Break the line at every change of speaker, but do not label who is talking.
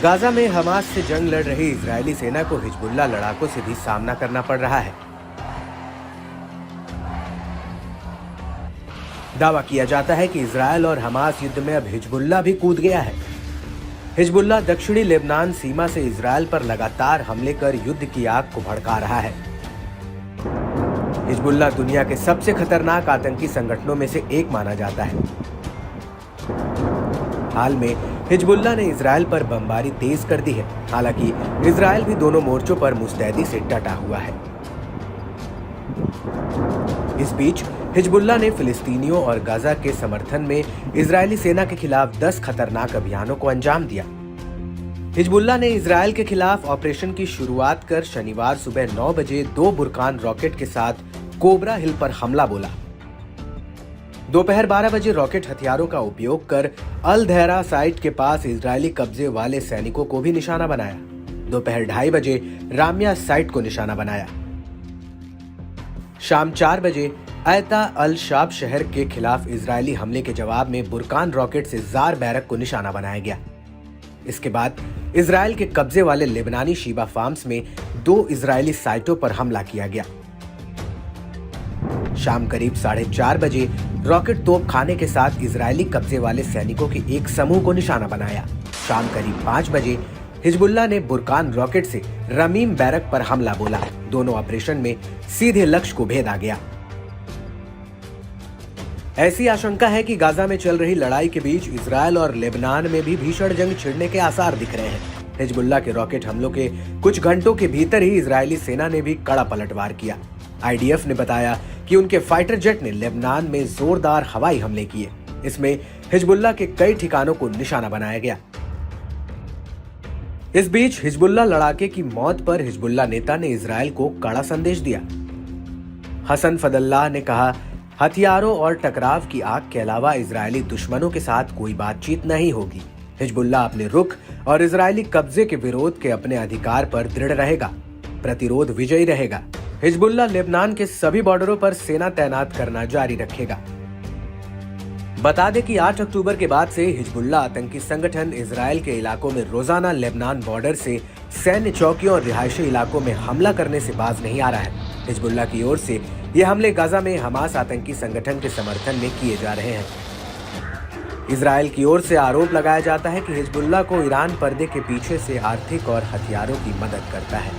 Gaza में Hamas से जंग लड़ रही इजरायली सेना को हिजबुल्लाह लड़ाकों से भी सामना करना पड़ रहा है। दावा किया जाता है कि इजरायल और हमास युद्ध में अब हिजबुल्लाह भी कूद गया है। हिजबुल्लाह दक्षिणी लेबनान सीमा से इजरायल पर लगातार हमले कर युद्ध की आग को भड़का रहा है। हिजबुल्लाह दुनिया के सबसे खतरनाक आतंकी संगठनों में से एक माना जाता है। हाल में हिजबुल्लाह ने इजरायल पर बमबारी तेज कर दी है। हालांकि इजरायल भी दोनों मोर्चों पर मुस्तैदी से डटा हुआ है। इस बीच हिजबुल्लाह ने फिलिस्तीनियों और गाजा के समर्थन में इजरायली सेना के खिलाफ 10 खतरनाक अभियानों को अंजाम दिया। हिजबुल्लाह ने इजरायल के खिलाफ ऑपरेशन की शुरुआत कर शनिवार सुबह 9 बजे 2 बुरकान रॉकेट के साथ कोबरा हिल पर हमला बोला। दोपहर 12 बजे रॉकेट हथियारों का उपयोग कर अल धैरा साइट के पास इजरायली कब्जे वाले सैनिकों को भी निशाना बनाया। दोपहर 2:30 बजे रामिया साइट को निशाना बनाया। शाम 4 बजे अयता अल शाब शहर के खिलाफ इजरायली हमले के जवाब में बुरकान रॉकेट से जार बैरक को निशाना बनाया गया। इसके बाद इजरायल के कब्जे वाले लेबनानी शीबा फार्म्स में 2 इजरायली साइटों पर हमला किया गया। शाम करीब 4:30 बजे रॉकेट तोप खाने के साथ इजरायली कब्जे वाले सैनिकों के एक समूह को निशाना बनाया। शाम करीब 5 बजे हिजबुल्लाह ने बुरकान रॉकेट से रमीम बैरक पर हमला बोला। दोनों ऑपरेशन में सीधे लक्ष्य को भेदा गया। ऐसी आशंका है कि गाजा में चल रही लड़ाई के बीच इजरायल और लेबनान में भी भीषण जंग छिड़ने के आसार दिख रहे हैं। हिजबुल्लाह के रॉकेट हमलों के कुछ घंटों के भीतर ही इजरायली सेना ने भी कड़ा पलटवार किया। आईडीएफ ने बताया कि उनके फाइटर जेट ने लेबनान में जोरदार हवाई हमले किए। इसमें हिजबुल्लाह के कई ठिकानों को निशाना बनाया गया। इस बीच हिजबुल्लाह लड़ाके की मौत पर हिजबुल्लाह नेता ने इजरायल को कड़ा संदेश दिया। हसन फदल्लाह ने कहा, हथियारों और टकराव की आग के अलावा इजरायली दुश्मनों के साथ कोई बातचीत नहीं होगी। हिजबुल्लाह अपने रुख और इजरायली कब्जे के विरोध के अपने अधिकार पर दृढ़ रहेगा। प्रतिरोध विजयी रहेगा। हिजबुल्लाह लेबनान के सभी बॉर्डरों पर सेना तैनात करना जारी रखेगा। बता दें कि 8 अक्टूबर के बाद से हिजबुल्लाह आतंकी संगठन इजरायल के इलाकों में रोजाना लेबनान बॉर्डर से सैन्य चौकियों और रिहायशी इलाकों में हमला करने से बाज नहीं आ रहा है। हिजबुल्लाह की ओर से ये हमले गाजा में हमास आतंकी संगठन के समर्थन में किए जा रहे हैं। इजरायल की ओर से आरोप लगाया जाता है कि हिजबुल्लाह को ईरान पर्दे के पीछे से आर्थिक और हथियारों की मदद करता है।